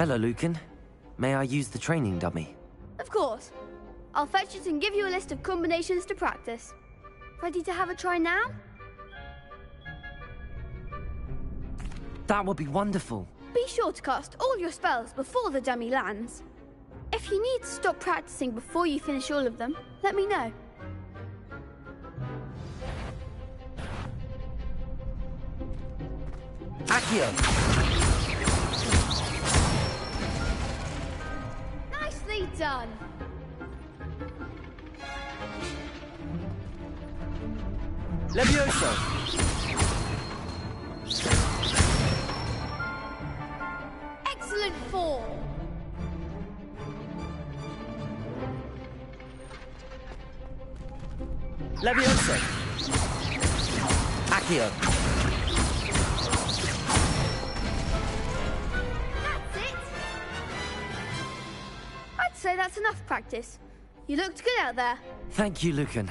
Hello, Lucan. May I use the training dummy? Of course. I'll fetch it and give you a list of combinations to practice. Ready to have a try now? That would be wonderful. Be sure to cast all your spells before the dummy lands. If you need to stop practicing before you finish all of them, let me know. Accio! Nicely done! Levioso! Excellent fall! Levioso! Accio! That's it! I'd say that's enough practice. You looked good out there. Thank you, Lucan.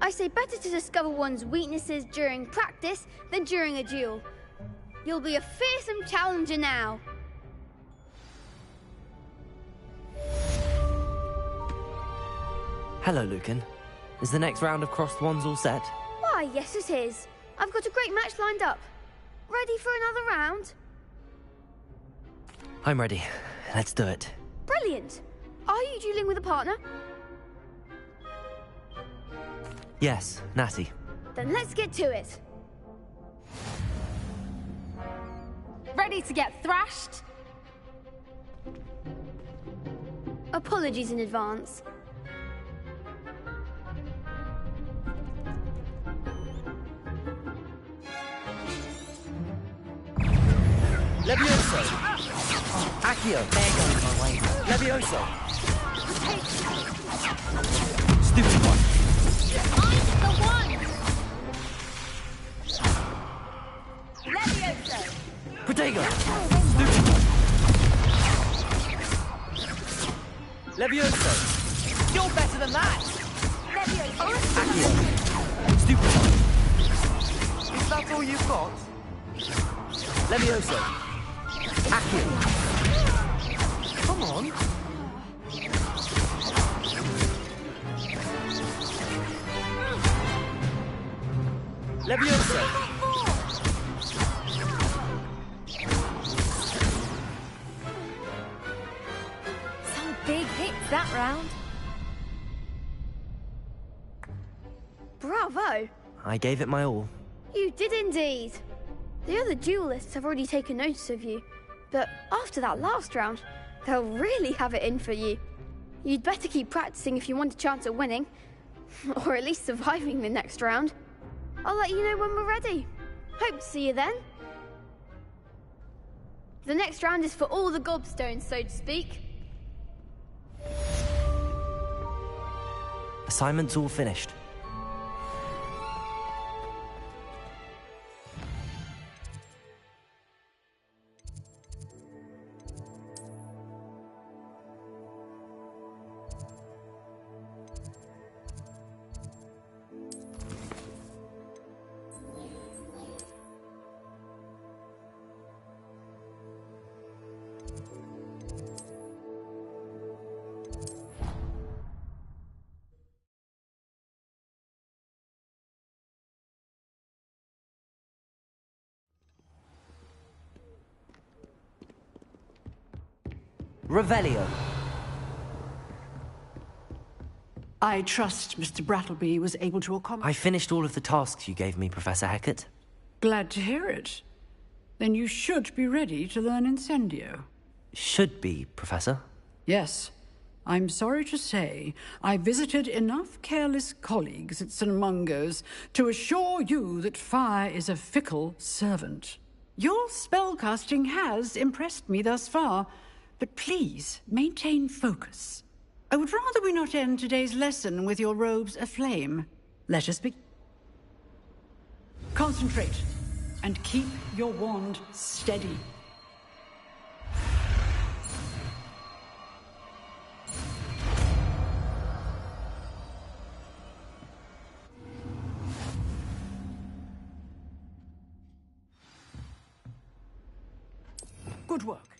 I say better to discover one's weaknesses during practice than during a duel. You'll be a fearsome challenger now. Hello, Lucan. Is the next round of crossed wands all set? Why, yes it is. I've got a great match lined up. Ready for another round? I'm ready. Let's do it. Brilliant. Are you dueling with a partner? Yes, Natty. Then let's get to it. Ready to get thrashed? Apologies in advance. Levioso! Accio! There goes my way. Levioso! Stupid one! I'm the one! Levioso! Protego! Stupid one! Levioso! You're better than that! Levioso! Accio! Stupid one! Is that all you've got? Levioso! Accio! Come on! Levioso! Some big hits that round. Bravo! I gave it my all. You did indeed. The other duelists have already taken notice of you, but after that last round, they'll really have it in for you. You'd better keep practicing if you want a chance at winning, or at least surviving the next round. I'll let you know when we're ready. Hope to see you then. The next round is for all the gobstones, so to speak. Assignment's all finished. Revelio. I trust Mr. Brattleby was able to accommodate... I finished all of the tasks you gave me, Professor Hecat. Glad to hear it. Then you should be ready to learn Incendio. Should be, Professor. Yes. I'm sorry to say, I visited enough careless colleagues at St. Mungo's to assure you that fire is a fickle servant. Your spellcasting has impressed me thus far, but please maintain focus. I would rather we not end today's lesson with your robes aflame. Let us be... Concentrate, and keep your wand steady. Good work.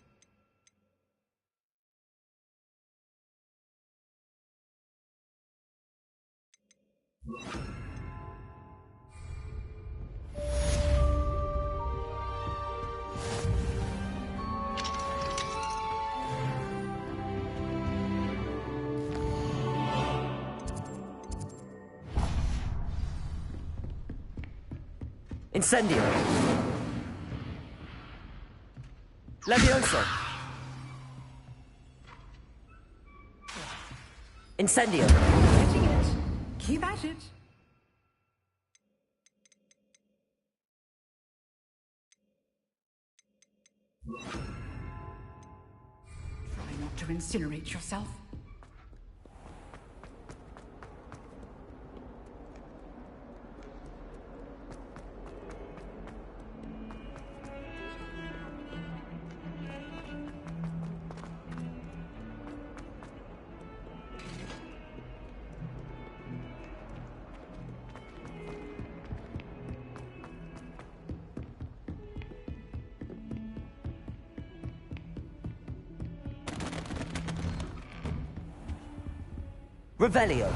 Incendio! Levioso! Incendio! Getting it. Keep at it. Try not to incinerate yourself. Revelio!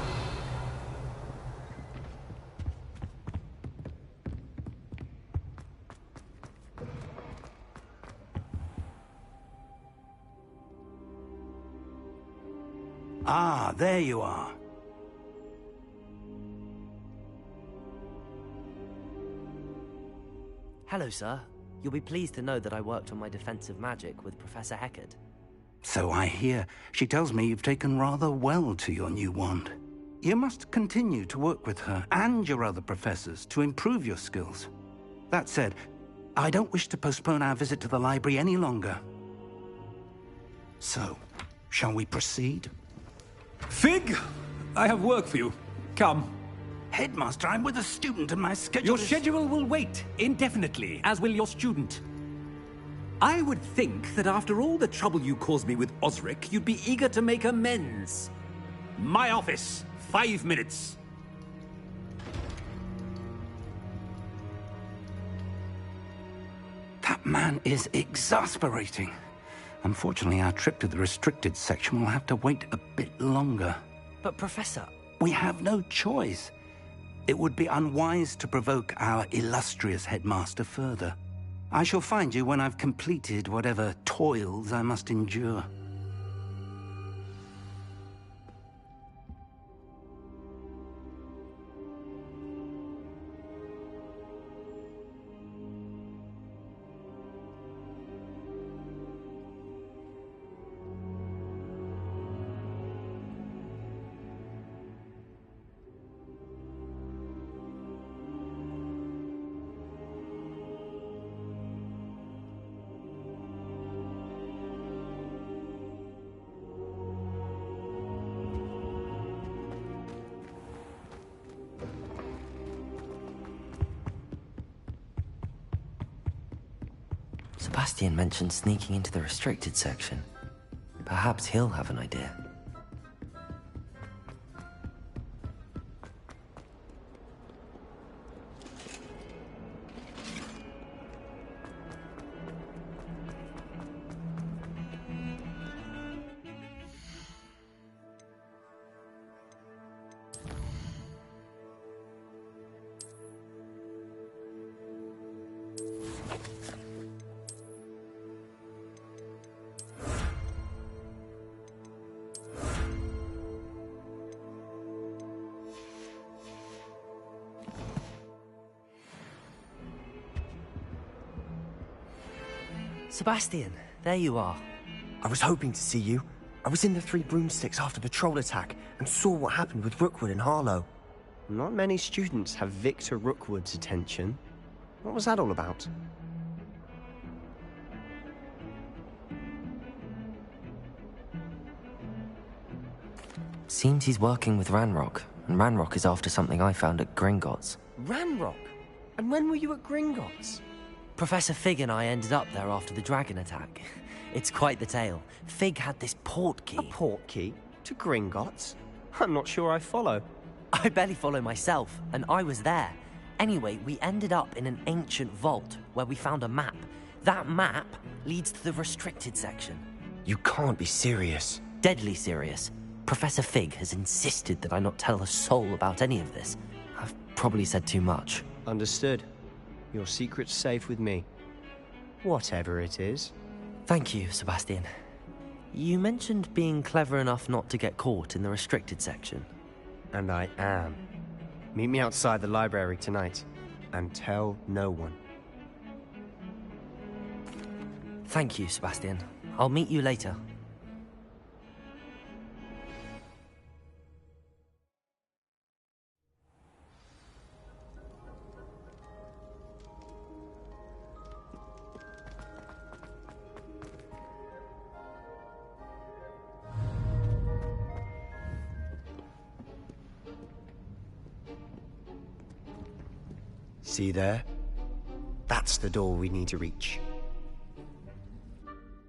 Ah, there you are. Hello, sir. You'll be pleased to know that I worked on my defensive magic with Professor Heckard. So I hear. She tells me you've taken rather well to your new wand. You must continue to work with her and your other professors to improve your skills. That said, I don't wish to postpone our visit to the library any longer. So, shall we proceed? Fig, I have work for you. Come. Headmaster, I'm with a student and my schedule Your is... schedule will wait indefinitely, as will your student. I would think that after all the trouble you caused me with Osric, you'd be eager to make amends. My office, 5 minutes. That man is exasperating. Unfortunately, our trip to the restricted section will have to wait a bit longer. But, Professor... We have no choice. It would be unwise to provoke our illustrious headmaster further. I shall find you when I've completed whatever toils I must endure. Sebastian mentioned sneaking into the restricted section. Perhaps he'll have an idea. Sebastian, there you are. I was hoping to see you. I was in the Three Broomsticks after the troll attack and saw what happened with Rookwood and Harlow. Not many students have Victor Rookwood's attention. What was that all about? Seems he's working with Ranrock, and Ranrock is after something I found at Gringotts. Ranrock? And when were you at Gringotts? Professor Fig and I ended up there after the dragon attack. It's quite the tale. Fig had this port key. A port key? To Gringotts? I'm not sure I follow. I barely follow myself, and I was there. Anyway, we ended up in an ancient vault where we found a map. That map leads to the restricted section. You can't be serious. Deadly serious. Professor Fig has insisted that I not tell a soul about any of this. I've probably said too much. Understood. Your secret's safe with me. Whatever it is. Thank you, Sebastian. You mentioned being clever enough not to get caught in the restricted section. And I am. Meet me outside the library tonight. And tell no one. Thank you, Sebastian. I'll meet you later. See there? That's the door we need to reach.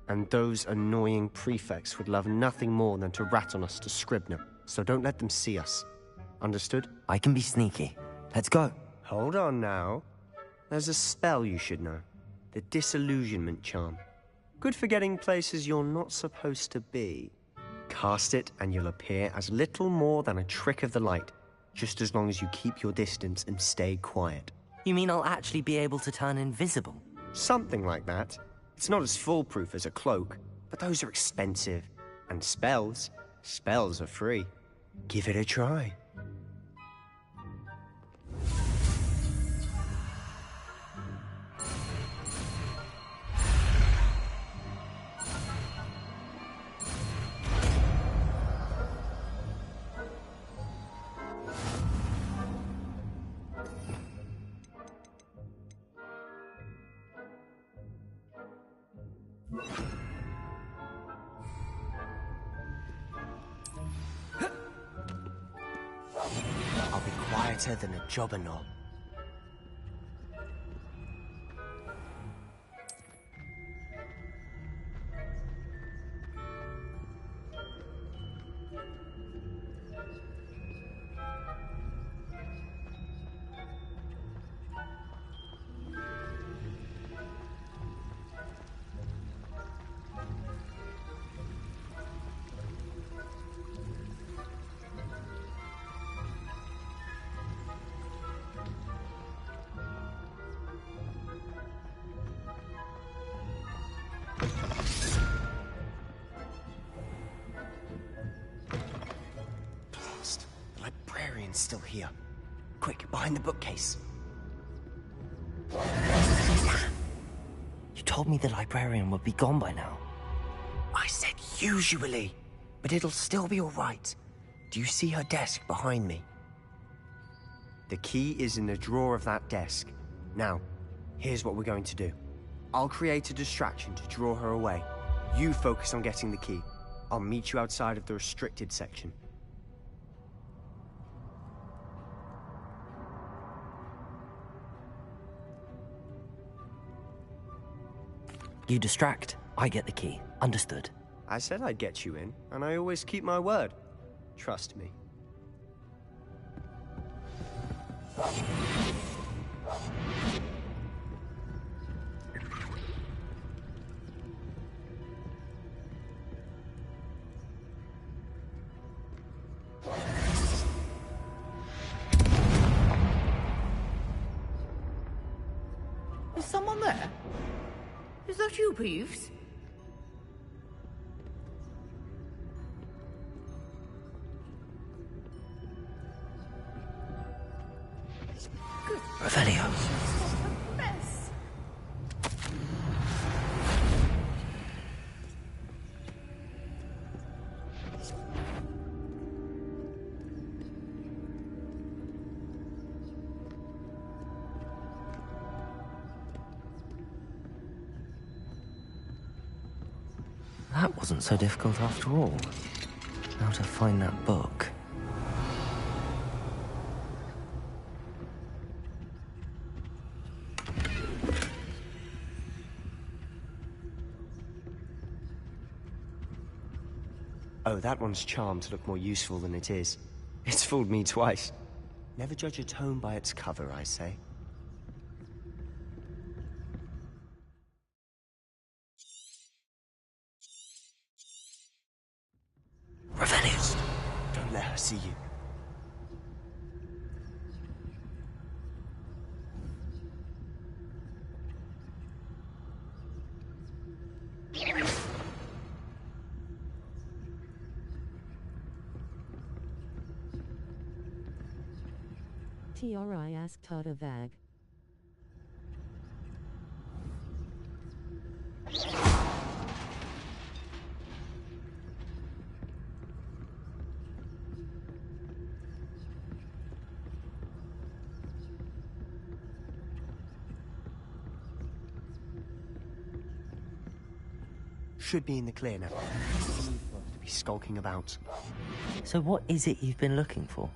And those annoying prefects would love nothing more than to rat on us to Scribner, so don't let them see us. Understood? I can be sneaky. Let's go. Hold on now. There's a spell you should know. The Disillusionment Charm. Good for getting places you're not supposed to be. Cast it and you'll appear as little more than a trick of the light, just as long as you keep your distance and stay quiet. You mean I'll actually be able to turn invisible? Something like that. It's not as foolproof as a cloak, but those are expensive. And spells are free. Give it a try. I'll be quieter than a jobber knob. Still here. Quick, behind the bookcase. You told me the librarian would be gone by now. I said usually, but it'll still be all right. Do you see her desk behind me? The key is in the drawer of that desk. Now, here's what we're going to do. I'll create a distraction to draw her away. You focus on getting the key. I'll meet you outside of the restricted section. You distract, I get the key. Understood. I said I'd get you in, and I always keep my word. Trust me. Is someone there? Is that you, Peeves? Revelio. Mess. That wasn't so difficult after all. How to find that book. Oh, that one's charmed to look more useful than it is. It's fooled me twice. Never judge a tome by its cover, I say. Revelio. let her see you. Tri asked Todavag. Should be in the clear now. To be skulking about. So what is it you've been looking for?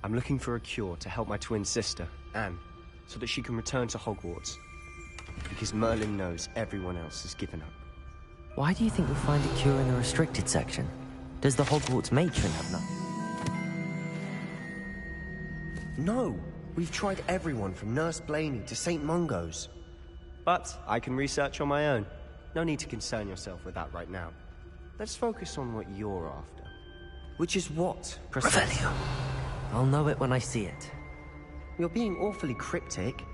I'm looking for a cure to help my twin sister, Anne, so that she can return to Hogwarts. Because Merlin knows everyone else has given up. Why do you think you'll find a cure in the restricted section? Does the Hogwarts matron have none? No! We've tried everyone from Nurse Blaney to St. Mungo's. But I can research on my own. No need to concern yourself with that right now. Let's focus on what you're after. Which is what, precisely? Revelio. I'll know it when I see it. You're being awfully cryptic.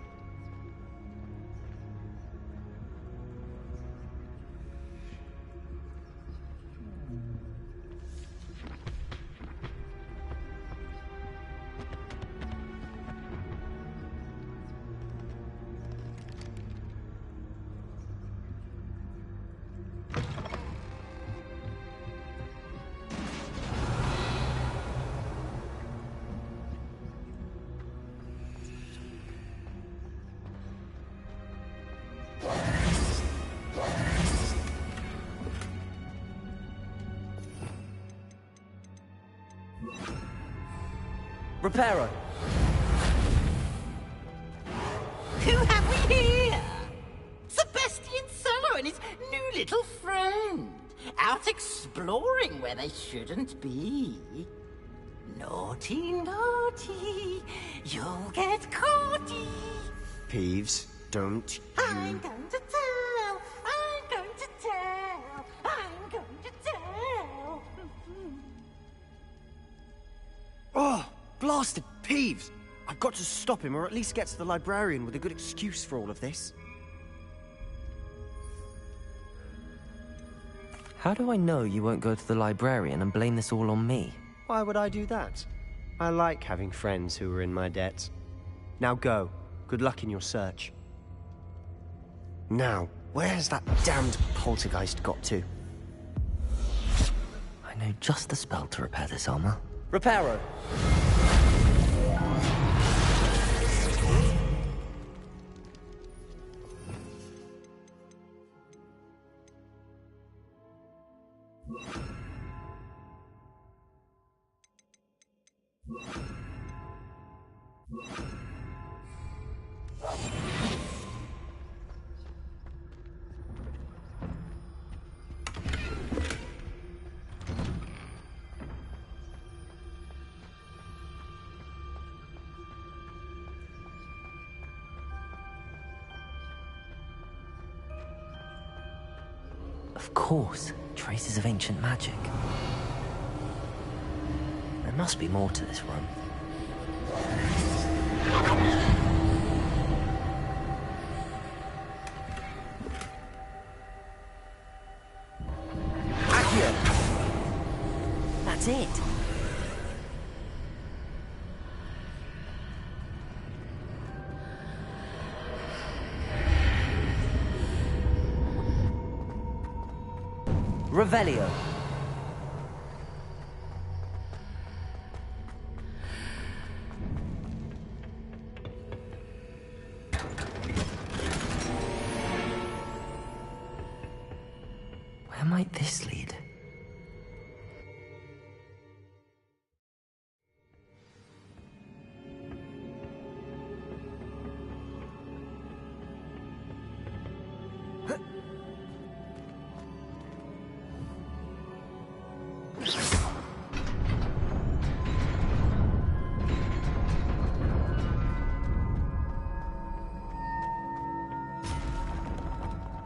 Reparo! Who have we here? Sebastian Solo and his new little friend. Out exploring where they shouldn't be. Naughty, naughty. You'll get caughty. Peeves, don't I'm going to tell. I'm going to tell. I'm going to tell. Oh, blasted Peeves! I've got to stop him, or at least get to the librarian with a good excuse for all of this. How do I know you won't go to the librarian and blame this all on me? Why would I do that? I like having friends who are in my debt. Now go. Good luck in your search. Now, where's that damned poltergeist got to? I know just the spell to repair this armor. Reparo! Of course, traces of ancient magic. There must be more to this room. Accio! That's it! Revelio. Where might this lead?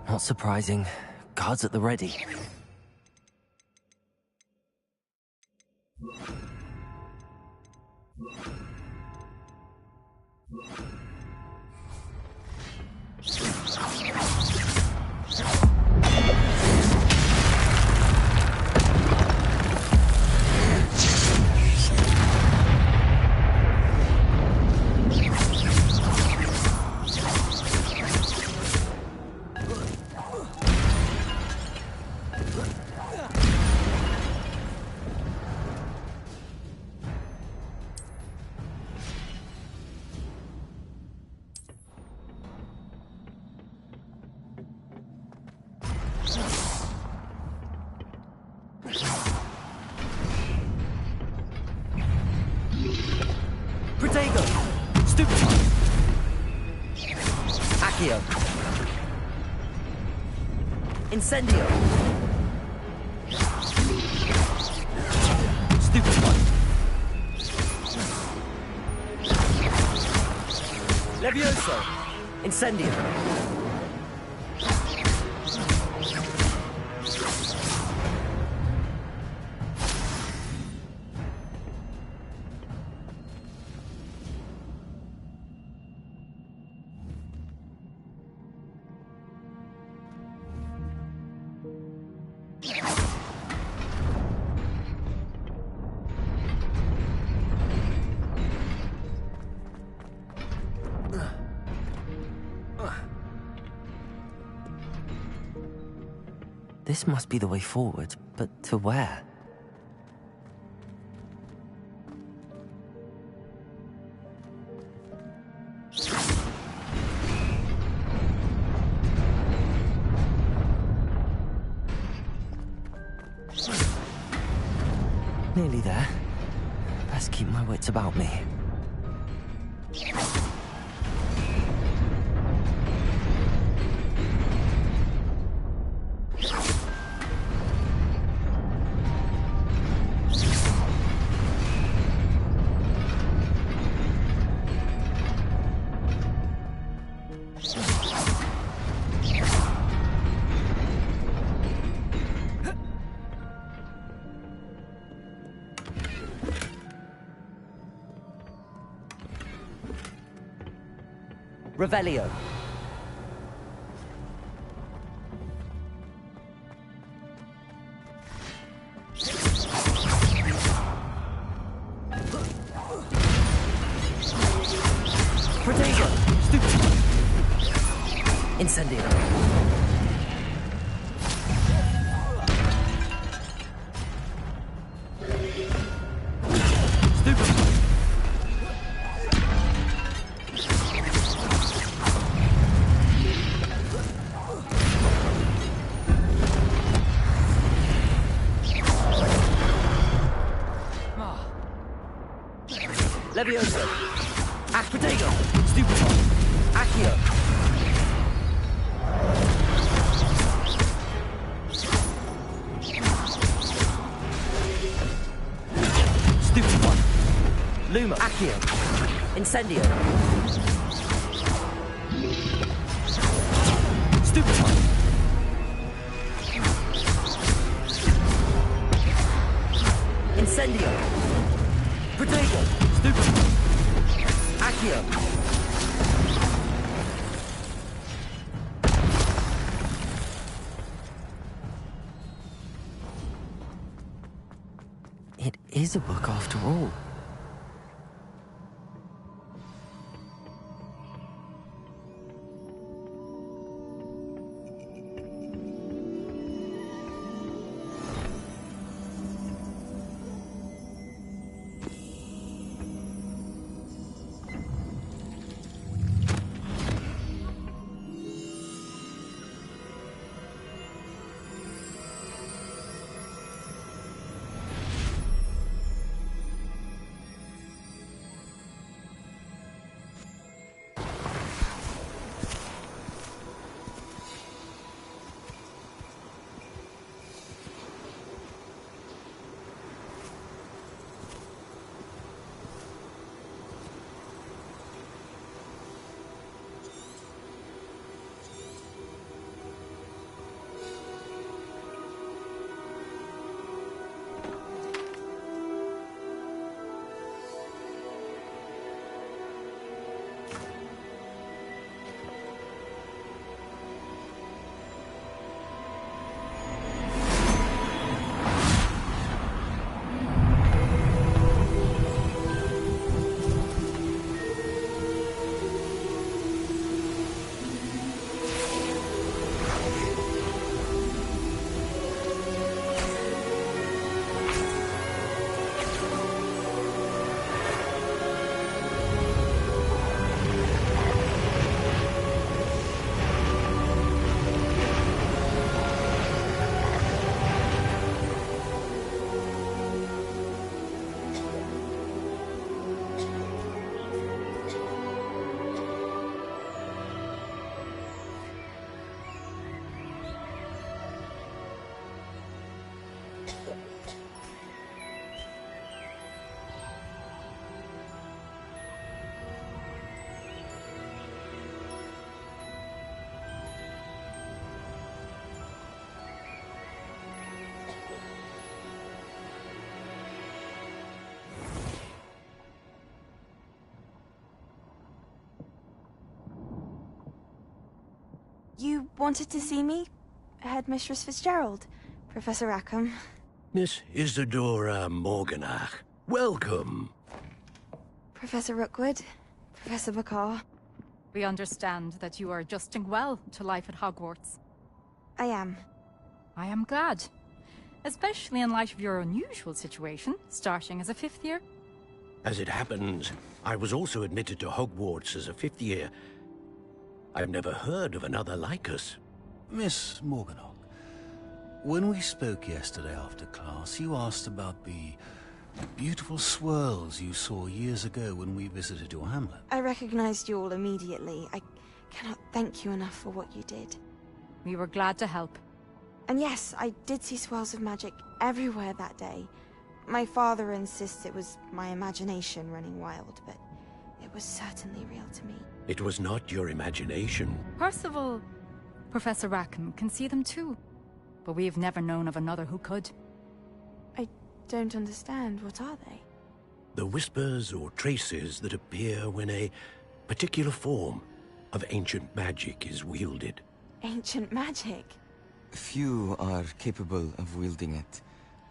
Not surprising. Guards at the ready. Protego! Stupefy! Accio! Incendio! Stupefy! Levioso! Incendio! This must be the way forward, but to where? Nearly there. Best keep my wits about me. Revelio. Protego. Stupid. Incendio. Levioso. Protego. Stupefy. Accio. Stupefy. Luma. Accio. Incendio. Stupefy. Incendio. Protego. Stupefy. Accio. It is a book after all. You wanted to see me? Headmistress Fitzgerald, Professor Rackham. Miss Isadora Morganach, welcome. Professor Rookwood, Professor Bakar. We understand that you are adjusting well to life at Hogwarts. I am. I am glad. Especially in light of your unusual situation, starting as a 5th year. As it happens, I was also admitted to Hogwarts as a 5th year. I've never heard of another like us. Miss Morganach, when we spoke yesterday after class, you asked about the beautiful swirls you saw years ago when we visited your hamlet. I recognized you all immediately. I cannot thank you enough for what you did. We were glad to help. And yes, I did see swirls of magic everywhere that day. My father insists it was my imagination running wild, but it was certainly real to me. It was not your imagination. Percival, Professor Rackham can see them too. But we have never known of another who could. I don't understand. What are they? The whispers or traces that appear when a particular form of ancient magic is wielded. Ancient magic? Few are capable of wielding it.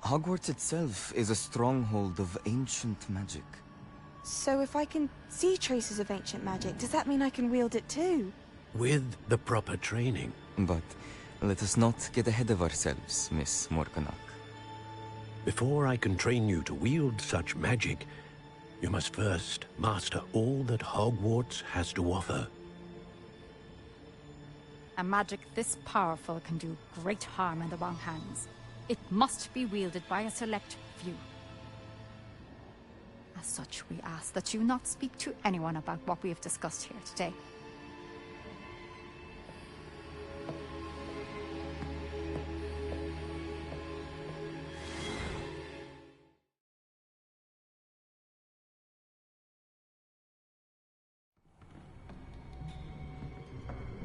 Hogwarts itself is a stronghold of ancient magic. So if I can see traces of ancient magic, does that mean I can wield it too? With the proper training. But let us not get ahead of ourselves, Miss Morganach. Before I can train you to wield such magic, you must first master all that Hogwarts has to offer. A magic this powerful can do great harm in the wrong hands. It must be wielded by a select few. As such, we ask that you not speak to anyone about what we have discussed here today.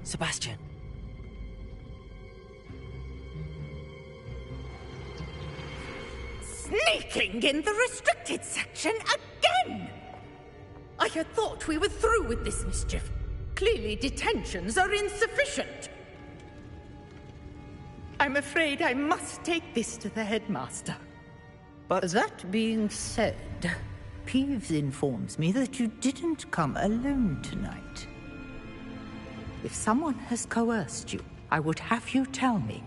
Sebastian. Sneaking in the restricted section again! I had thought we were through with this mischief. Clearly detentions are insufficient. I'm afraid I must take this to the headmaster. But that being said, Peeves informs me that you didn't come alone tonight. If someone has coerced you, I would have you tell me.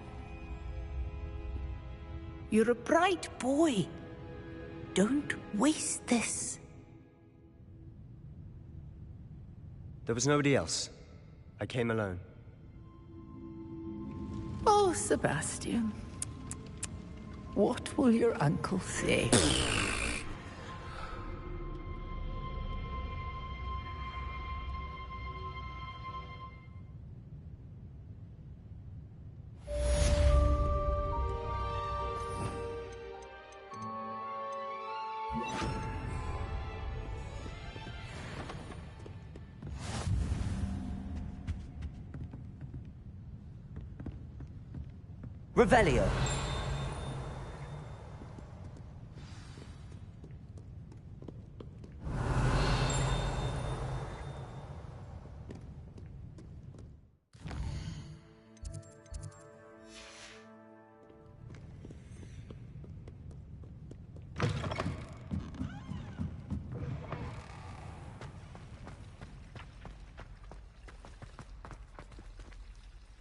You're a bright boy. Don't waste this. There was nobody else. I came alone. Oh, Sebastian. What will your uncle say? Revelio.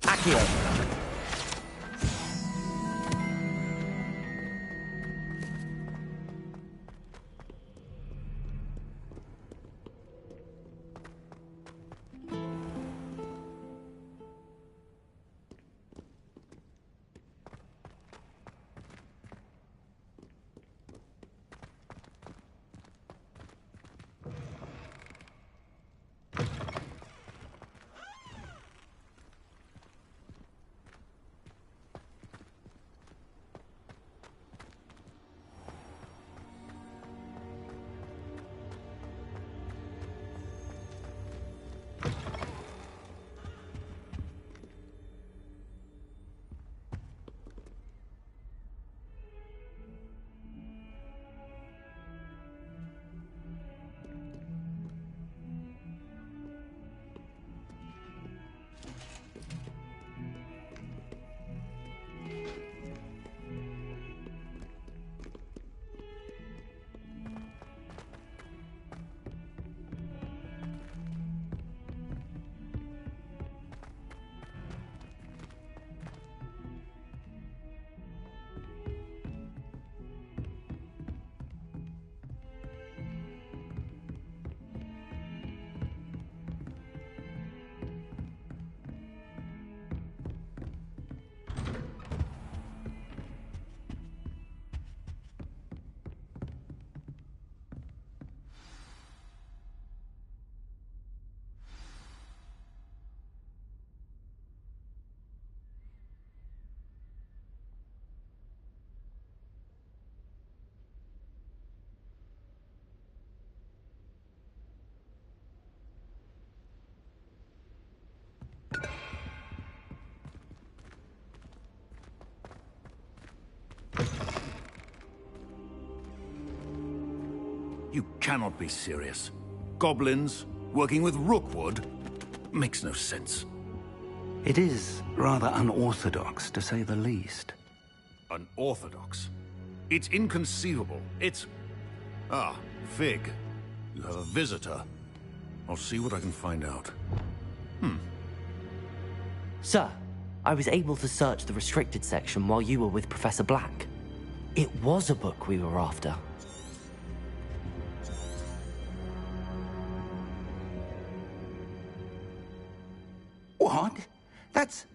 Accio. You cannot be serious. Goblins, working with Rookwood? Makes no sense. It is rather unorthodox, to say the least. Unorthodox? It's inconceivable. It's... Ah, Fig. You have a visitor. I'll see what I can find out. Sir, I was able to search the restricted section while you were with Professor Black. It was a book we were after. What? That's...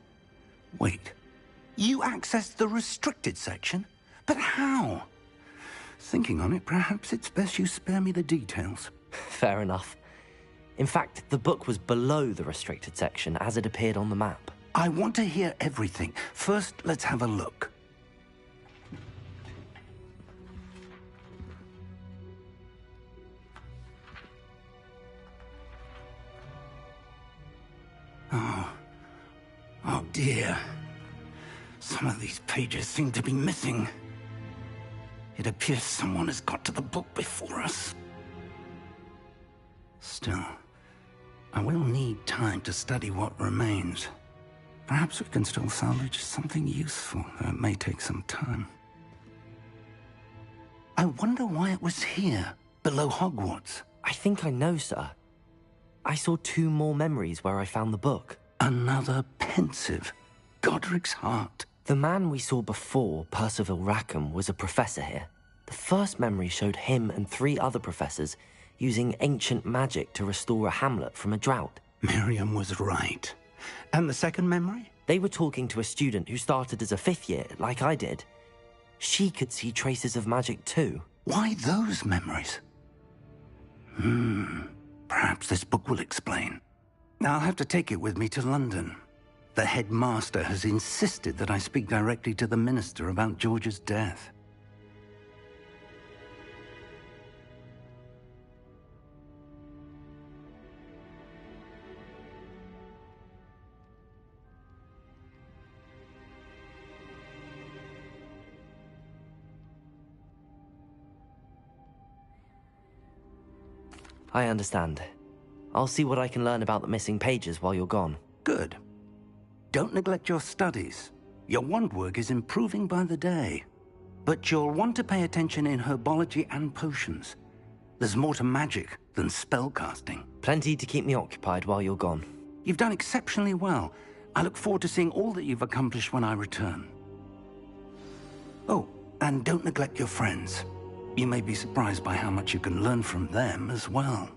Wait. You accessed the restricted section? But how? Thinking on it, perhaps it's best you spare me the details. Fair enough. In fact, the book was below the restricted section as it appeared on the map. I want to hear everything. First, let's have a look. Oh dear. Some of these pages seem to be missing. It appears someone has got to the book before us. Still, I will need time to study what remains. Perhaps we can still salvage something useful, though it may take some time. I wonder why it was here, below Hogwarts. I think I know, sir. I saw 2 more memories where I found the book. Another pensive. Godric's heart. The man we saw before, Percival Rackham, was a professor here. The first memory showed him and 3 other professors using ancient magic to restore a hamlet from a drought. Miriam was right. And the second memory? They were talking to a student who started as a 5th year, like I did. She could see traces of magic too. Why those memories? Perhaps this book will explain. I'll have to take it with me to London. The headmaster has insisted that I speak directly to the minister about George's death. I understand. I'll see what I can learn about the missing pages while you're gone. Good. Don't neglect your studies. Your wand work is improving by the day. But you'll want to pay attention in herbology and potions. There's more to magic than spellcasting. Plenty to keep me occupied while you're gone. You've done exceptionally well. I look forward to seeing all that you've accomplished when I return. Oh, and don't neglect your friends. You may be surprised by how much you can learn from them as well.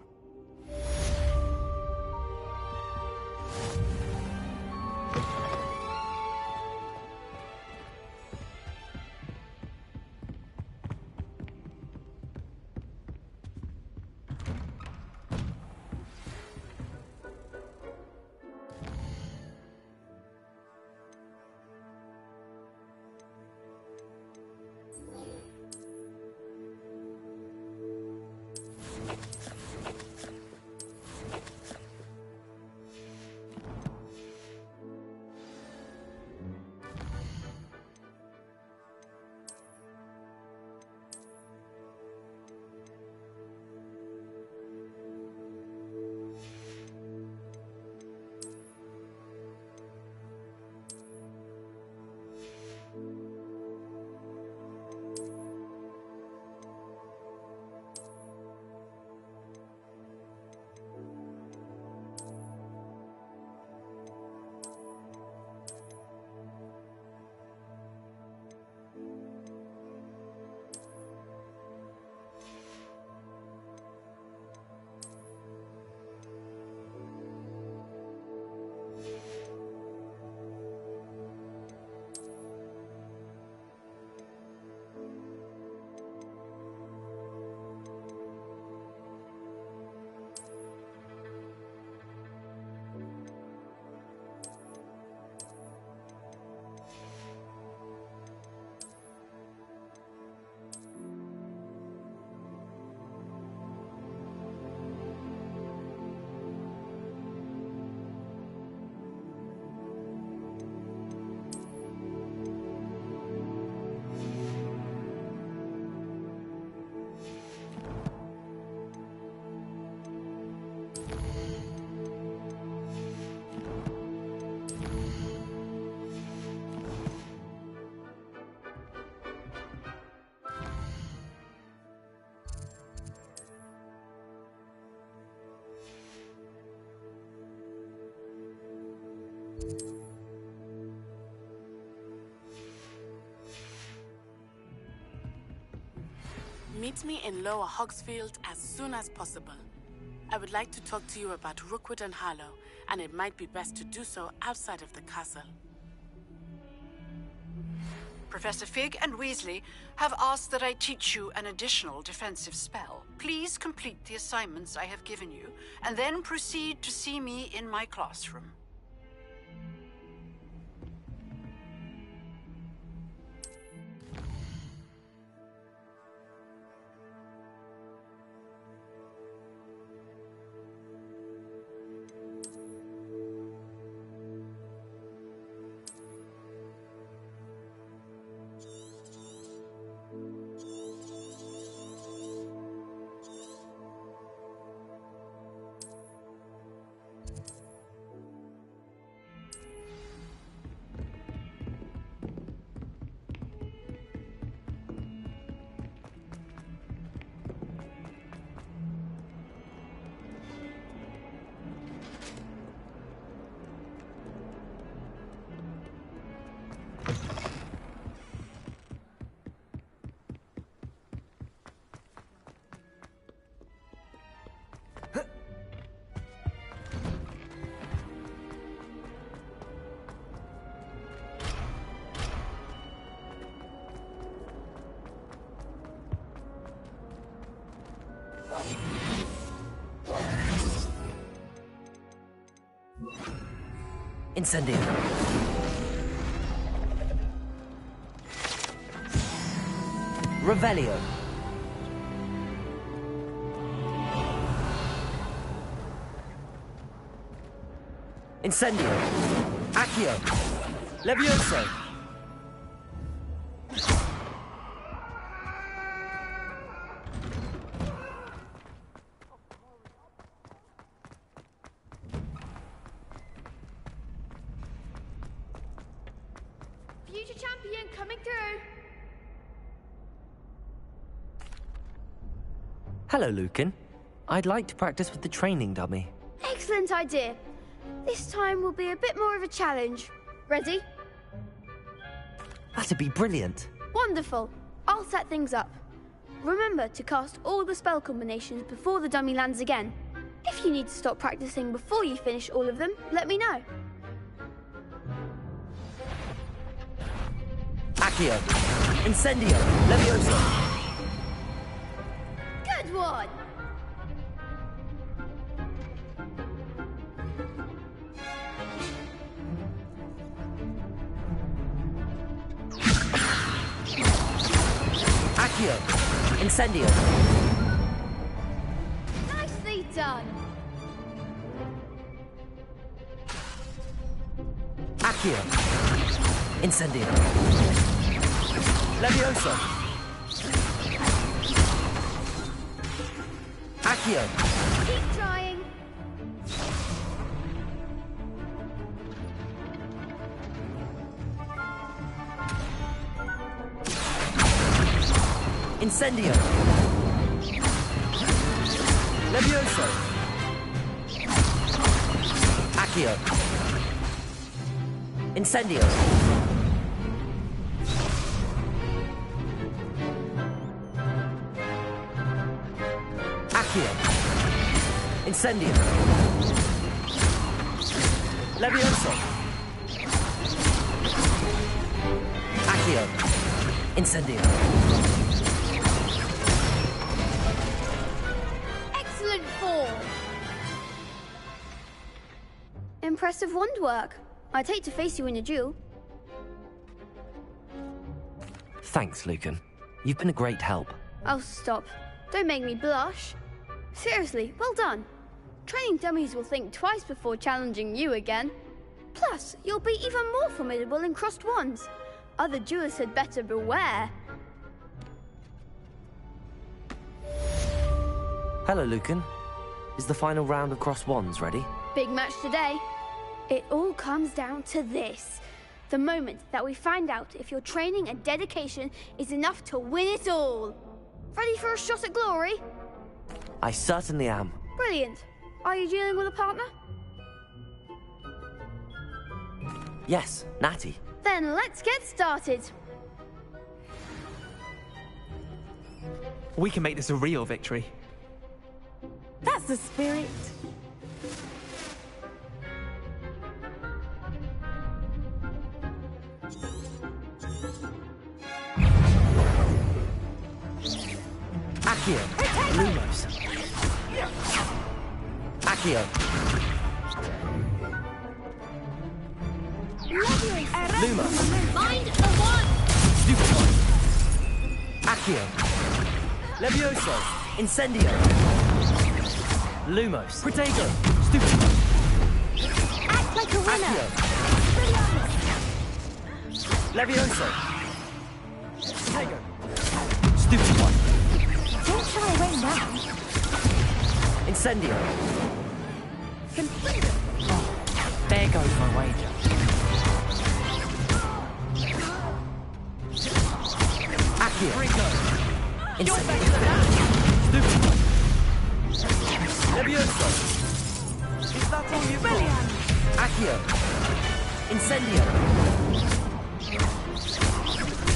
Meet me in Lower Hogsfield as soon as possible. I would like to talk to you about Rookwood and Harlow, and it might be best to do so outside of the castle. Professor Fig and Weasley have asked that I teach you an additional defensive spell. Please complete the assignments I have given you, and then proceed to see me in my classroom. Incendio. Revelio. Incendio. Accio. Levioso. Future champion coming through. Hello, Lucan. I'd like to practice with the training dummy. Excellent idea. This time will be a bit more of a challenge. Ready? That'd be brilliant. Wonderful. I'll set things up. Remember to cast all the spell combinations before the dummy lands again. If you need to stop practicing before you finish all of them, let me know. Accio. Incendio. Levioso. Good one! Accio. Incendio. Nicely done! Accio. Incendio. Levioso. Accio. Keep trying. Incendio. Levioso. Accio. Incendio. Accio. Incendio. Levioso. Accio. Incendio. Excellent form! Impressive wand work. I'd hate to face you in a duel. Thanks, Lucan. You've been a great help. Oh, stop. Don't make me blush. Seriously, well done. Training dummies will think twice before challenging you again. Plus, you'll be even more formidable in crossed wands. Other duelists had better beware. Hello, Lucan. Is the final round of crossed wands ready? Big match today. It all comes down to this. The moment that we find out if your training and dedication is enough to win it all. Ready for a shot at glory? I certainly am. Brilliant. Are you dealing with a partner? Yes, Natty. Then let's get started. We can make this a real victory. That's the spirit. Accio. Lumos. Accio. Lumos. Mind the one! Stupefy. Accio. Levioso. Incendio. Lumos. Protego. Stupefy. Act like a winner! Levioso. Protego. Stupefy. Don't shy away now. Incendio. Complete. There goes my wager. Accio. Incendio. Stupefy. Levioso. Is that all you've got? Accio. Incendio.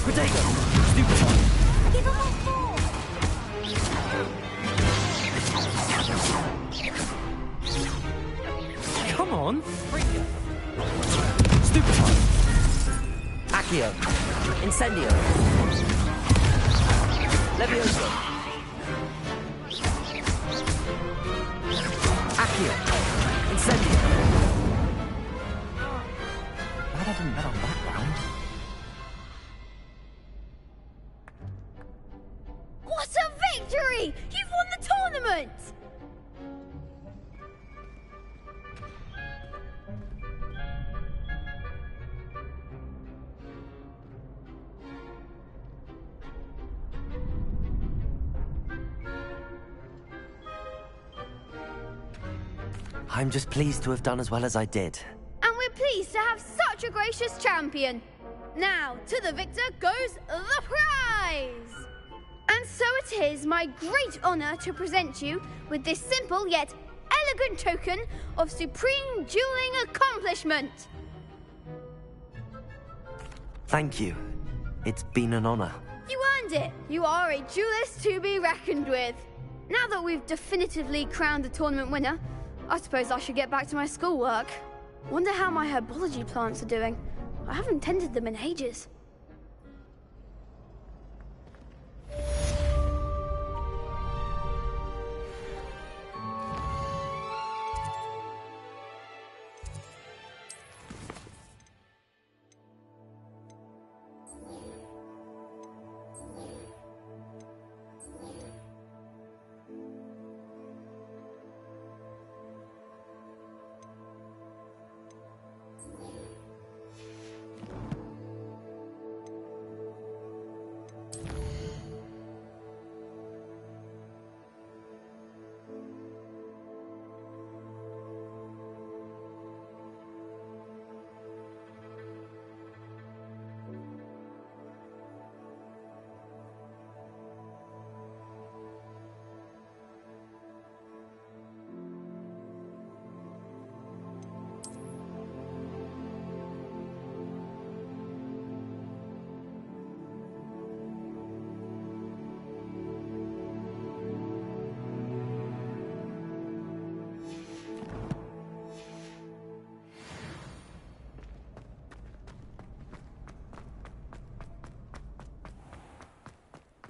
Protego. Stupefy. Give him a four! Come on. Stupefy. Accio. Incendio. Levioso. Accio. Incendio. Glad I didn't bet on that round. What a victory! You've won the tournament! I'm just pleased to have done as well as I did. And we're pleased to have such a gracious champion. Now, to the victor goes the prize! And so it is my great honor to present you with this simple yet elegant token of supreme dueling accomplishment. Thank you. It's been an honor. You earned it. You are a duelist to be reckoned with. Now that we've definitively crowned the tournament winner, I suppose I should get back to my schoolwork. Wonder how my herbology plants are doing. I haven't tended them in ages.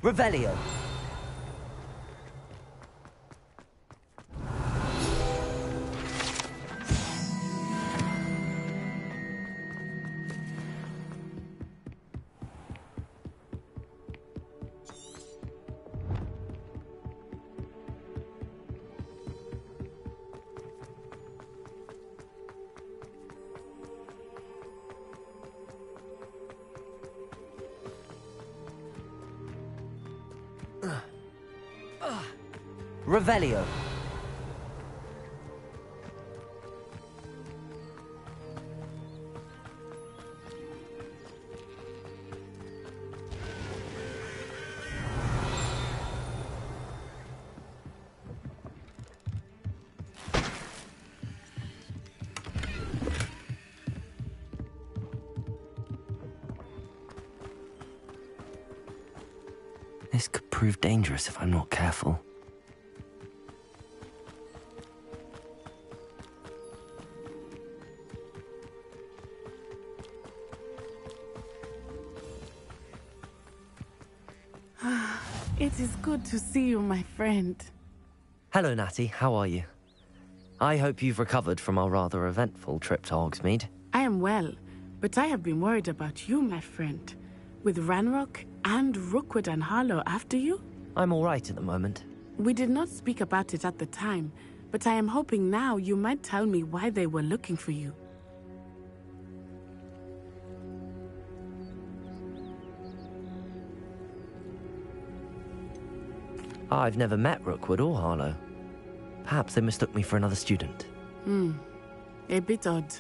Revelio. Revelio. This could prove dangerous if I'm not careful. It is good to see you, my friend. Hello, Natty. How are you? I hope you've recovered from our rather eventful trip to Hogsmeade. I am well, but I have been worried about you, my friend. With Ranrock and Rookwood and Harlow after you? I'm all right at the moment. We did not speak about it at the time, but I am hoping now you might tell me why they were looking for you. I've never met Rookwood or Harlow. Perhaps they mistook me for another student. A bit odd.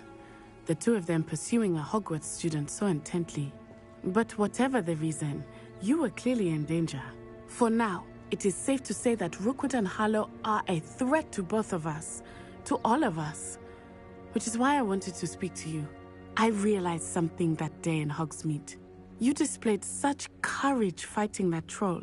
The two of them pursuing a Hogwarts student so intently. But whatever the reason, you were clearly in danger. For now, it is safe to say that Rookwood and Harlow are a threat to both of us. To all of us. Which is why I wanted to speak to you. I realized something that day in Hogsmeade. You displayed such courage fighting that troll.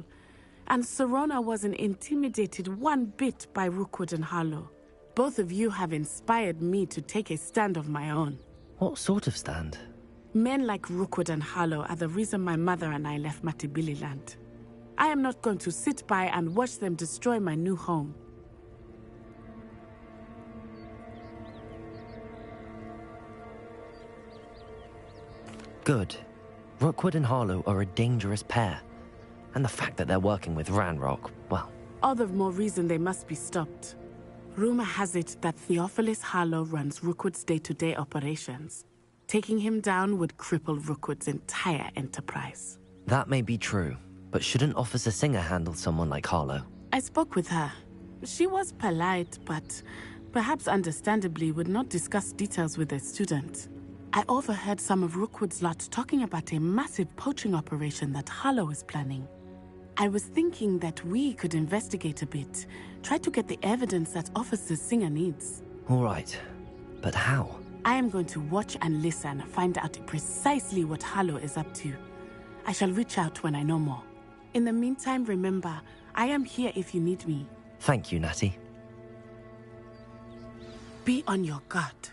And Serona wasn't intimidated one bit by Rookwood and Harlow. Both of you have inspired me to take a stand of my own. What sort of stand? Men like Rookwood and Harlow are the reason my mother and I left Matabeleland. I am not going to sit by and watch them destroy my new home. Good. Rookwood and Harlow are a dangerous pair. And the fact that they're working with Ranrock, well... All the more reason they must be stopped. Rumor has it that Theophilus Harlow runs Rookwood's day-to-day operations. Taking him down would cripple Rookwood's entire enterprise. That may be true, but shouldn't Officer Singer handle someone like Harlow? I spoke with her. She was polite, but perhaps understandably would not discuss details with a student. I overheard some of Rookwood's lot talking about a massive poaching operation that Harlow is planning. I was thinking that we could investigate a bit, try to get the evidence that Officer Singer needs. All right, but how? I am going to watch and listen, find out precisely what Harlow is up to. I shall reach out when I know more. In the meantime, remember, I am here if you need me. Thank you, Natty. Be on your guard.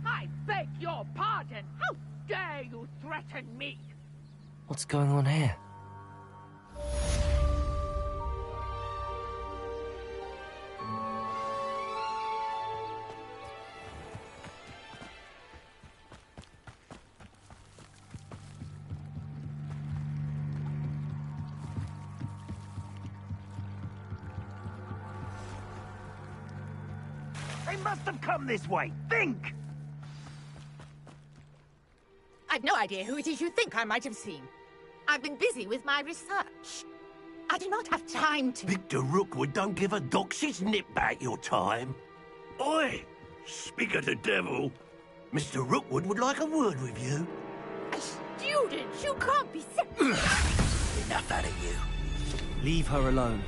I beg your pardon. How dare you threaten me? What's going on here? They must have come this way. Think! I've no idea who it is you think I might have seen. I've been busy with my research. I do not have time to... Victor Rookwood don't give a doxy's nip back your time. Oi! Speak of the devil. Mr. Rookwood would like a word with you. Students, you can't be Enough out of you. Leave her alone.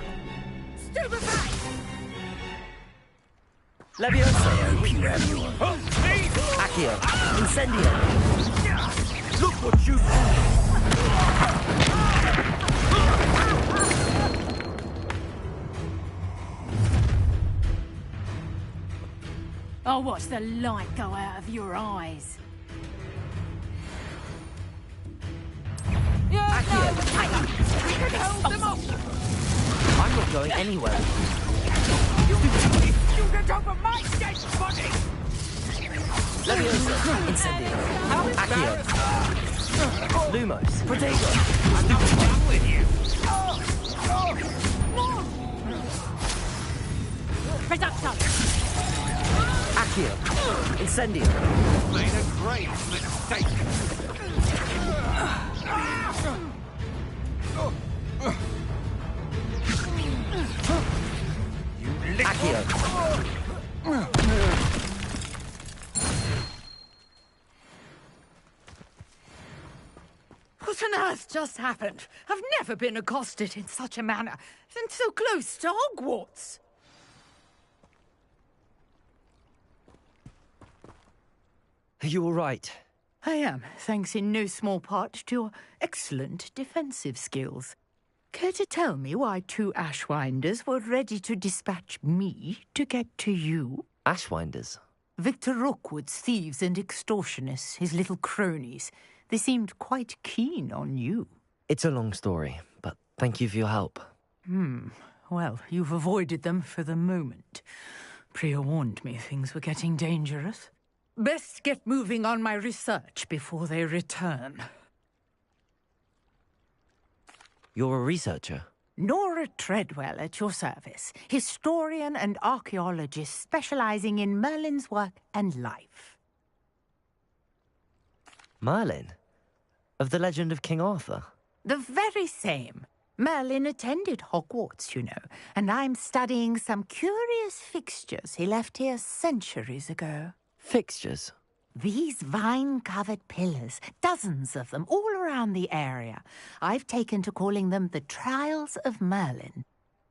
Stupefy! Leviosa! I hope you have your... Accio! Incendio! Look what you I'll watch the light go out of your eyes. Hold them off! I'm not going anywhere. You get over my dead body! Leviosa! Incendio! Accio! Lumos! Protego! I'm not done with you! Reducto! Accio! Incendio! Made a great mistake. You Accio! What on earth just happened? I've never been accosted in such a manner, and so close to Hogwarts. Are you all right? I am, thanks in no small part to your excellent defensive skills. Care to tell me why 2 Ashwinders were ready to dispatch me to get to you? Ashwinders? Victor Rookwood's thieves and extortionists, his little cronies. They seemed quite keen on you. It's a long story, but thank you for your help. Well, you've avoided them for the moment. Priya warned me things were getting dangerous. Best get moving on my research before they return. You're a researcher? Nora Treadwell at your service, historian and archaeologist specializing in Merlin's work and life. Merlin? Of the legend of King Arthur? The very same. Merlin attended Hogwarts, you know, and I'm studying some curious fixtures he left here centuries ago. Fixtures? These vine-covered pillars, dozens of them, all around the area. I've taken to calling them the Trials of Merlin.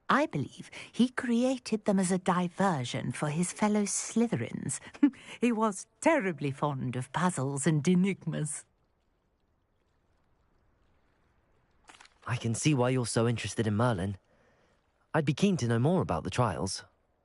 I believe he created them as a diversion for his fellow Slytherins. He was terribly fond of puzzles and enigmas. I can see why you're so interested in Merlin. I'd be keen to know more about the trials.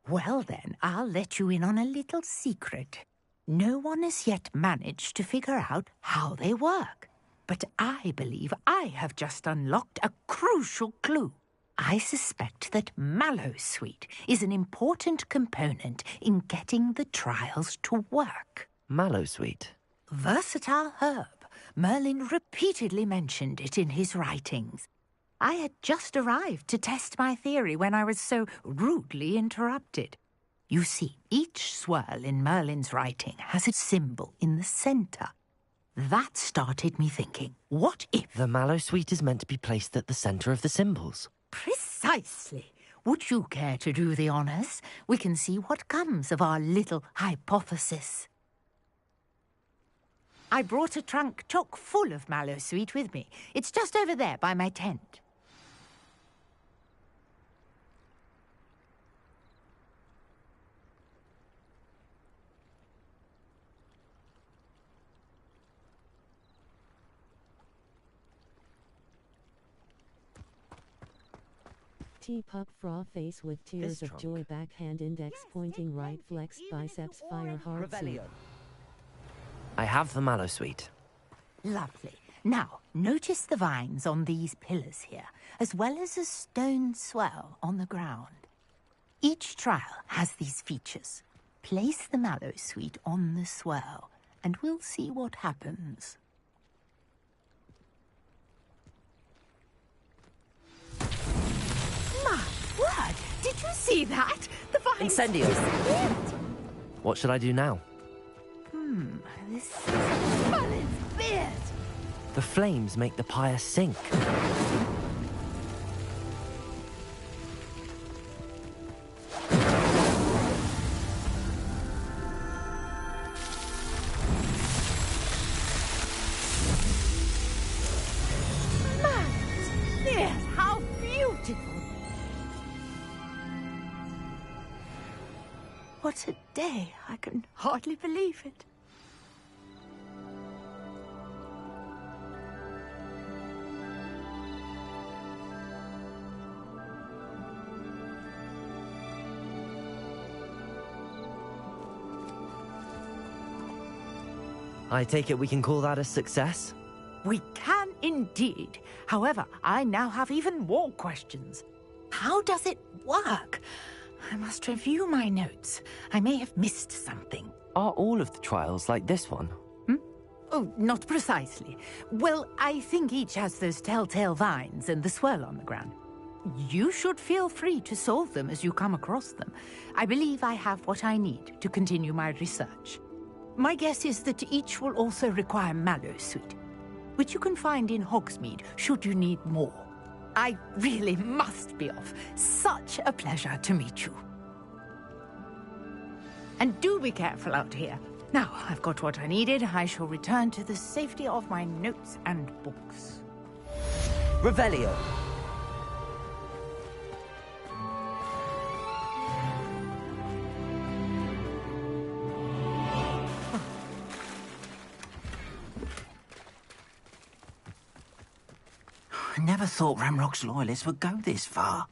Well then, I'll let you in on a little secret. No one has yet managed to figure out how they work. But I believe I have just unlocked a crucial clue. I suspect that Mallowsweet is an important component in getting the trials to work. Mallowsweet? Versatile herb. Merlin repeatedly mentioned it in his writings. I had just arrived to test my theory when I was so rudely interrupted. You see, each swirl in Merlin's writing has a symbol in the center. That started me thinking, what if... The Mallowsweet is meant to be placed at the center of the symbols. Precisely. Would you care to do the honors? We can see what comes of our little hypothesis. I brought a trunk chock full of Mallowsweet with me. It's just over there by my tent. T-Pup Fra face with tears of joy, backhand index pointing right, flexed biceps, fire hard. I have the Mallowsweet. Lovely. Now, notice the vines on these pillars here, as well as a stone swell on the ground. Each trial has these features. Place the Mallowsweet on the swell, and we'll see what happens. My word! Did you see that? The vines... Incendio! What should I do now? This is Merlin's beard! The flames make the pyre sink. Merlin's beard! How beautiful! What a day! I can hardly believe it. I take it we can call that a success? We can indeed. However, I now have even more questions. How does it work? I must review my notes. I may have missed something. Are all of the trials like this one? Oh, not precisely. Well, I think each has those telltale vines and the swirl on the ground. You should feel free to solve them as you come across them. I believe I have what I need to continue my research. My guess is that each will also require Mallowsweet, which you can find in Hogsmeade should you need more. I really must be off. Such a pleasure to meet you. And do be careful out here. Now, I've got what I needed. I shall return to the safety of my notes and books. Revelio! thought Ranrock's loyalists would go this far.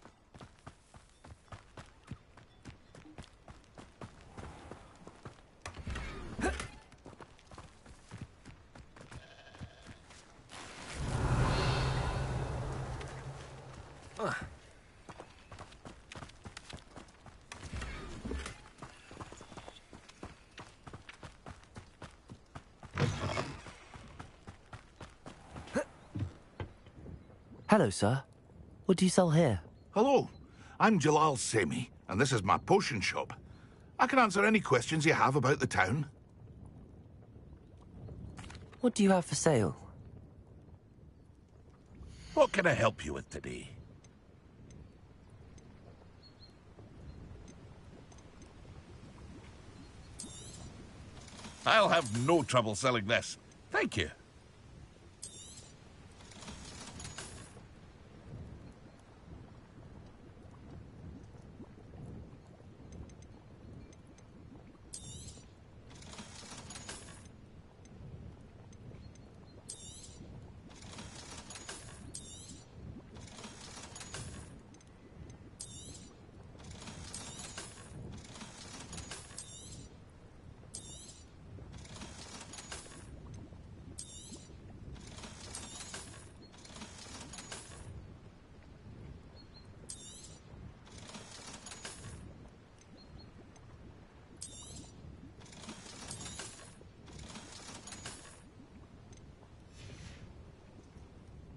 Hello, sir. What do you sell here? Hello, I'm Jalal Semi, and this is my potion shop. I can answer any questions you have about the town. What do you have for sale? What can I help you with today? I'll have no trouble selling this. Thank you.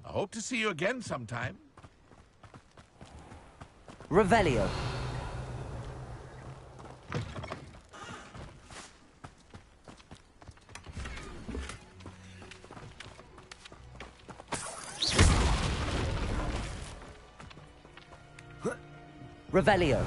I hope to see you again sometime. Revelio. Revelio.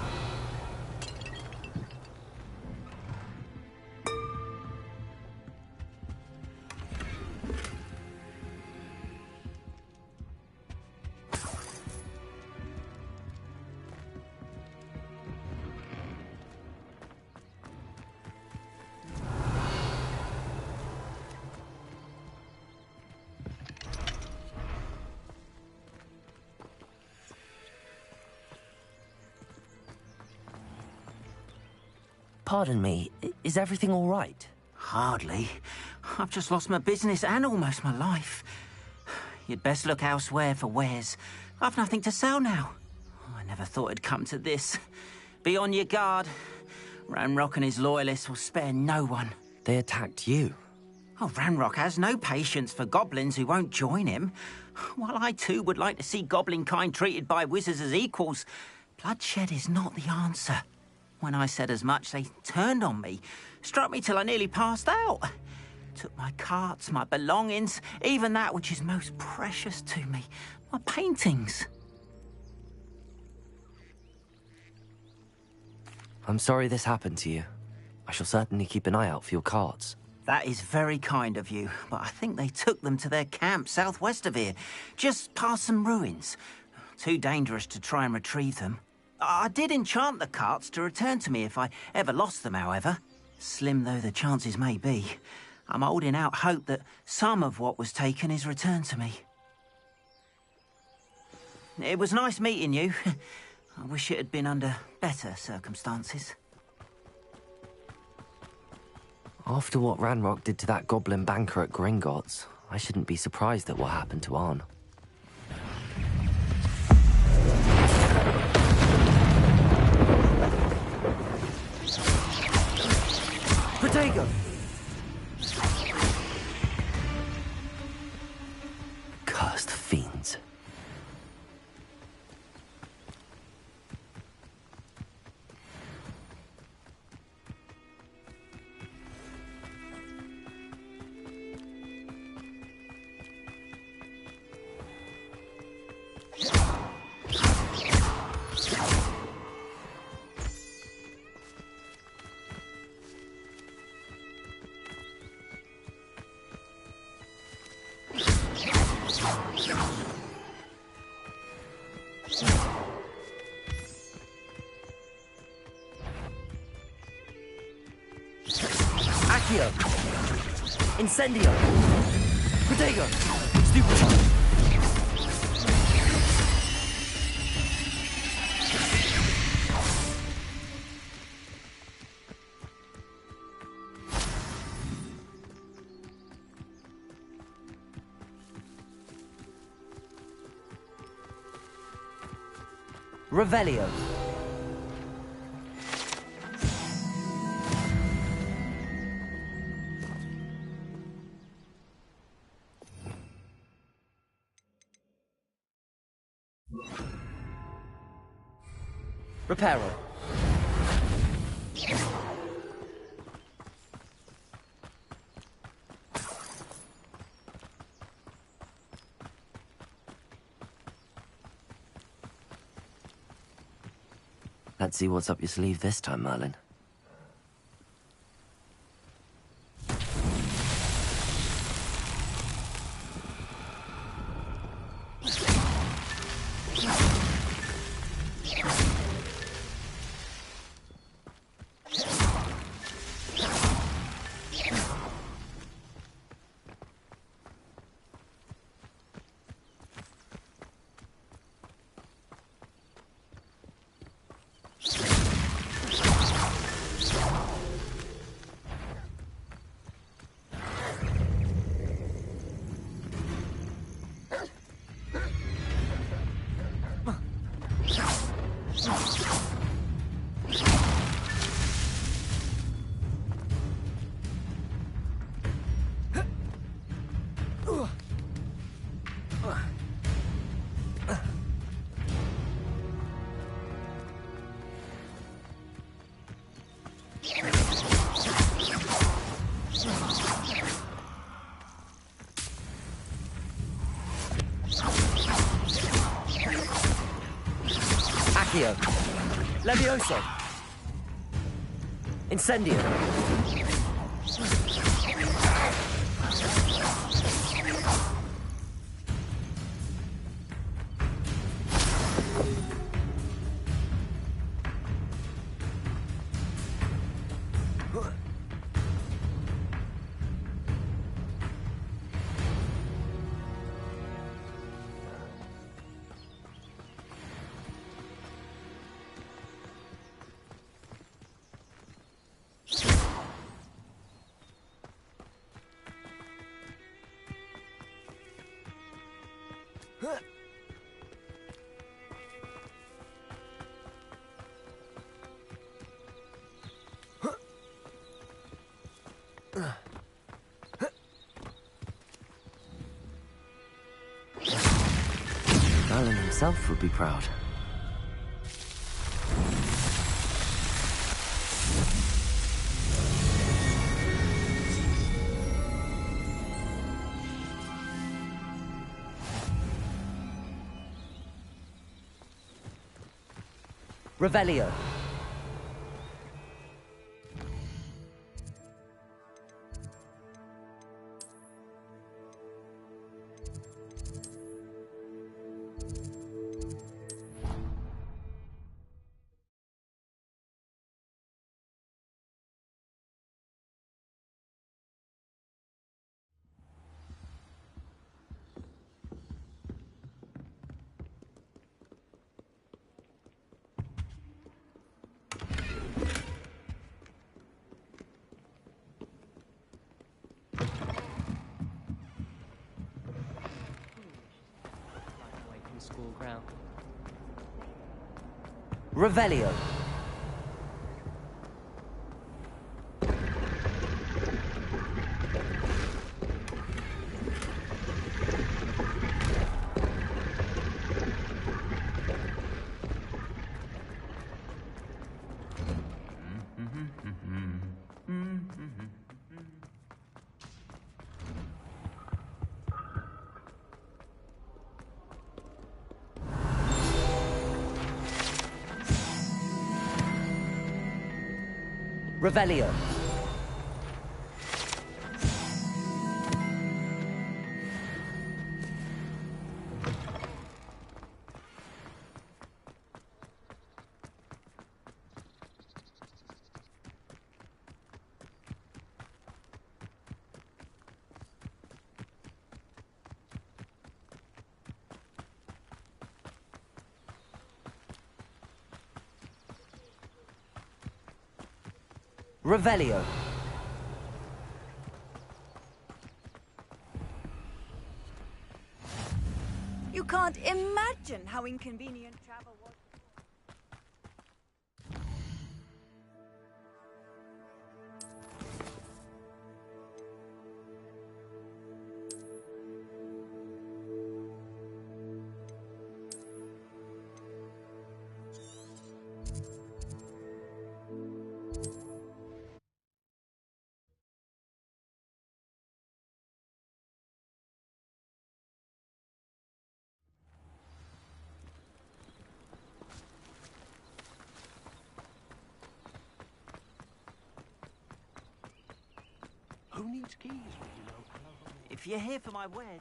Pardon me, is everything all right? Hardly. I've just lost my business and almost my life. You'd best look elsewhere for wares. I've nothing to sell now. I never thought it'd come to this. Be on your guard. Ranrock and his loyalists will spare no one. They attacked you? Oh, Ranrock has no patience for goblins who won't join him. While I too would like to see goblin kind treated by wizards as equals, bloodshed is not the answer. When I said as much, they turned on me, struck me till I nearly passed out. Took my carts, my belongings, even that which is most precious to me, my paintings. I'm sorry this happened to you. I shall certainly keep an eye out for your carts. That is very kind of you, but I think they took them to their camp southwest of here, just past some ruins. Too dangerous to try and retrieve them. I did enchant the carts to return to me if I ever lost them, however. Slim though the chances may be, I'm holding out hope that some of what was taken is returned to me. It was nice meeting you. I wish it had been under better circumstances. After what Ranrock did to that goblin banker at Gringotts, I shouldn't be surprised at what happened to Arn. Protego! Cursed fiends. Accio! Incendio! Protego! Stupefy! Revelio. Reparo. Let's see what's up your sleeve this time, Merlin. Accio. Levioso. Incendio. Merlin himself would be proud. Revelio. School ground. Revelio. Revelio. Revelio. You can't imagine how inconvenient travel was. needs keys, you know. If you're here for my wares...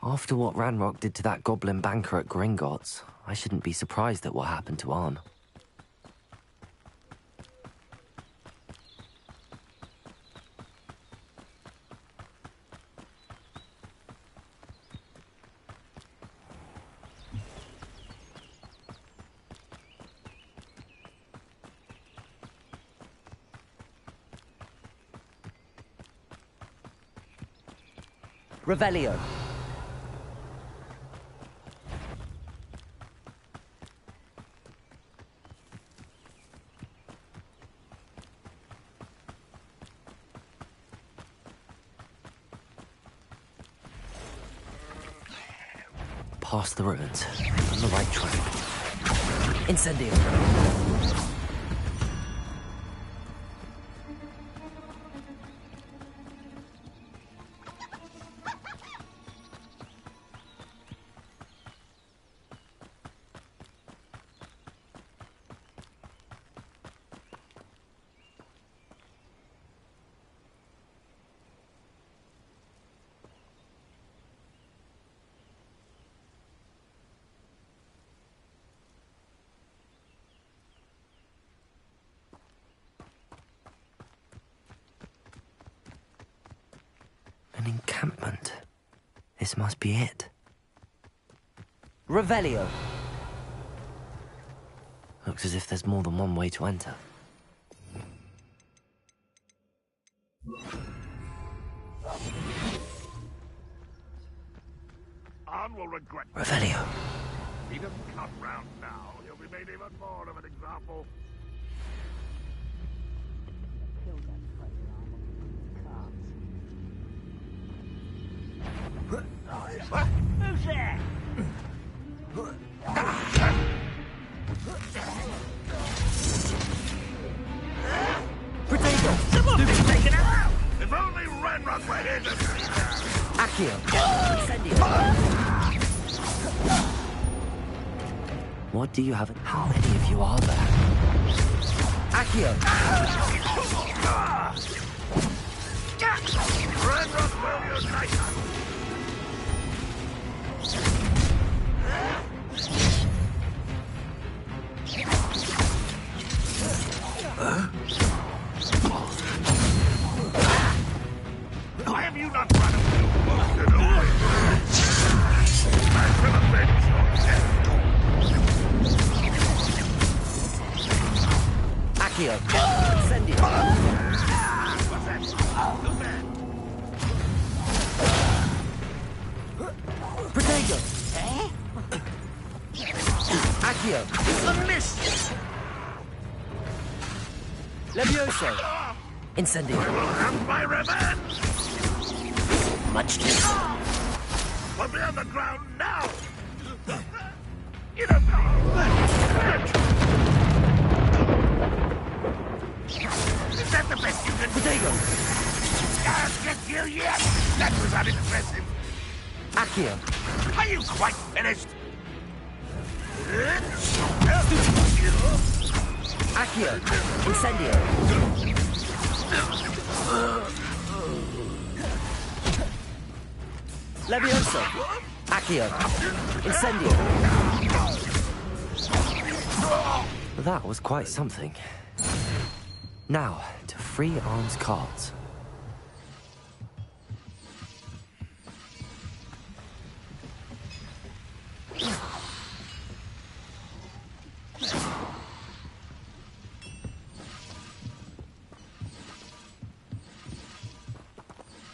After what Ranrock did to that goblin banker at Gringotts, I shouldn't be surprised at what happened to Arn. Revelio. Past the ruins. On the right track. Incendio. An encampment. This must be it. Revelio. Looks as if there's more than one way to enter. Arn will regret it. Revelio. If he doesn't come round now, he'll be made even more of an example. Who's there? Potato! Someone's taken her out! If only Ranrock were here to see her! Accio. What do you have? How many of you are there? Accio. Ranrock will unite us! Why have you not run away? I shall avenge your death. Accio. Incendio. What's that? Who's there? Potato. Accio. A miss! Levioso. Incendio. I will have my revenge! Much too. We'll be on the ground now! You don't know! Is that the best you can do? Potato. Can't get you yet! That was unimpressive! Accio. Are you quite finished? Accio. Incendio. Levioso. Accio. Incendio. That was quite something. Now, to free Arn's cards.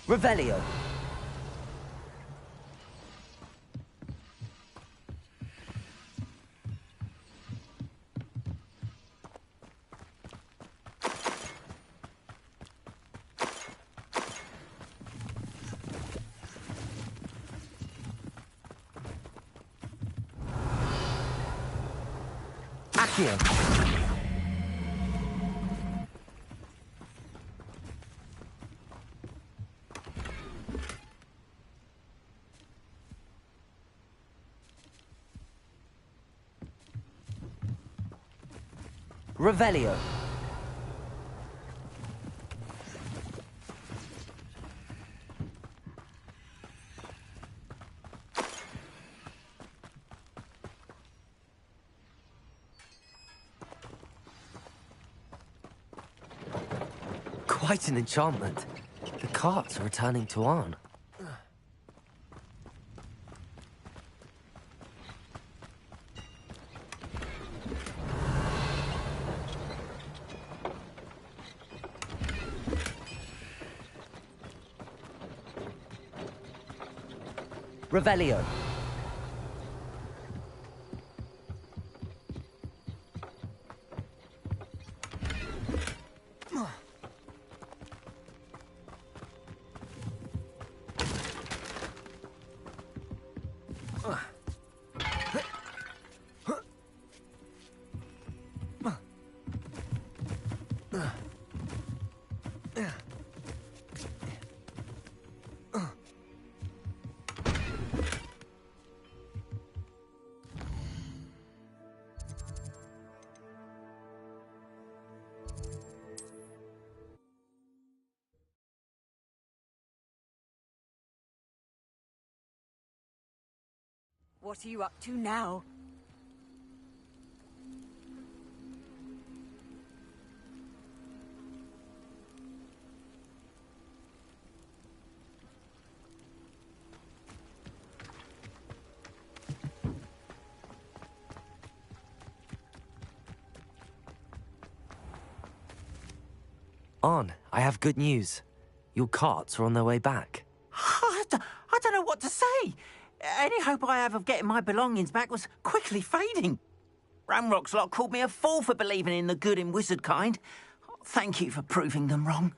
Revelio. Accio. Revelio. quite an enchantment. The carts are returning to Arn. Revelio. What are you up to now? Arn, I have good news. Your carts are on their way back. I don't know what to say. Any hope I have of getting my belongings back was quickly fading. Ramrock's lot called me a fool for believing in the good in wizard kind. Thank you for proving them wrong.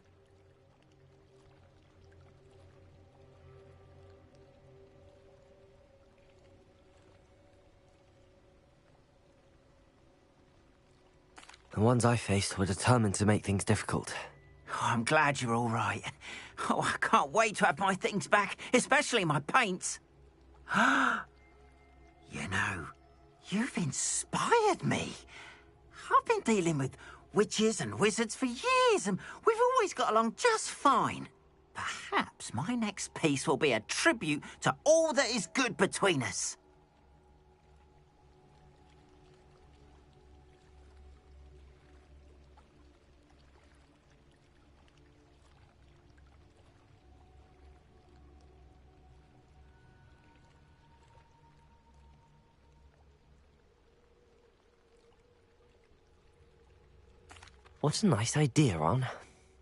The ones I faced were determined to make things difficult. Oh, I'm glad you're all right. Oh, I can't wait to have my things back, especially my paints. You know, you've inspired me. I've been dealing with witches and wizards for years, and we've always got along just fine. Perhaps my next piece will be a tribute to all that is good between us. What a nice idea, Arn.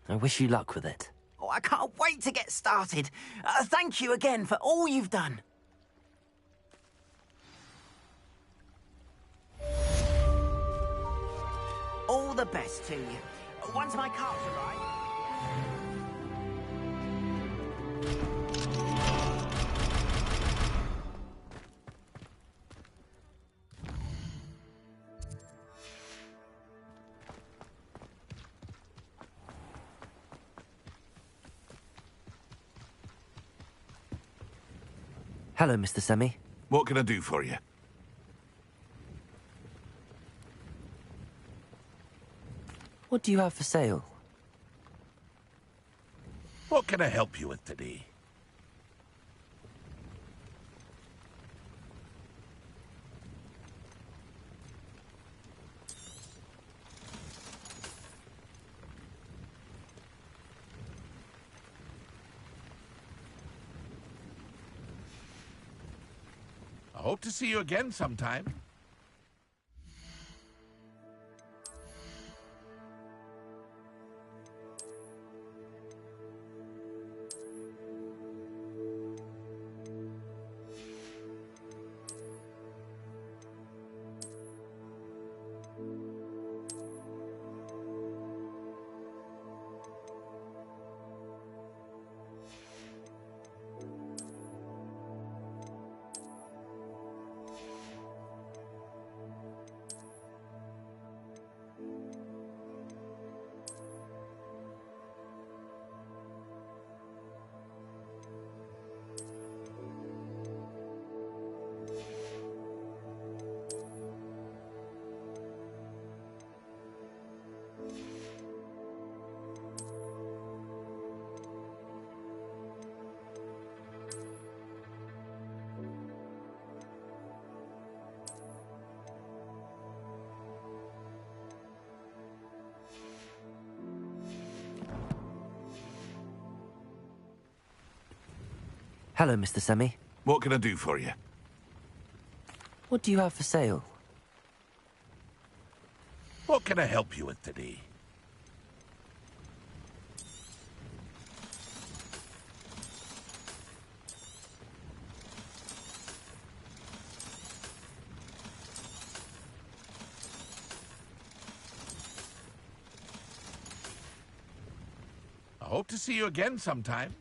I wish you luck with it. Oh, I can't wait to get started. Thank you again for all you've done. All the best to you. Once my carts arrive... Hello, Mr. Semi. What can I do for you? What do you have for sale? What can I help you with today? I hope to see you again sometime. Hello, Mr. Semi. What can I do for you? What do you have for sale? What can I help you with today? I hope to see you again sometime.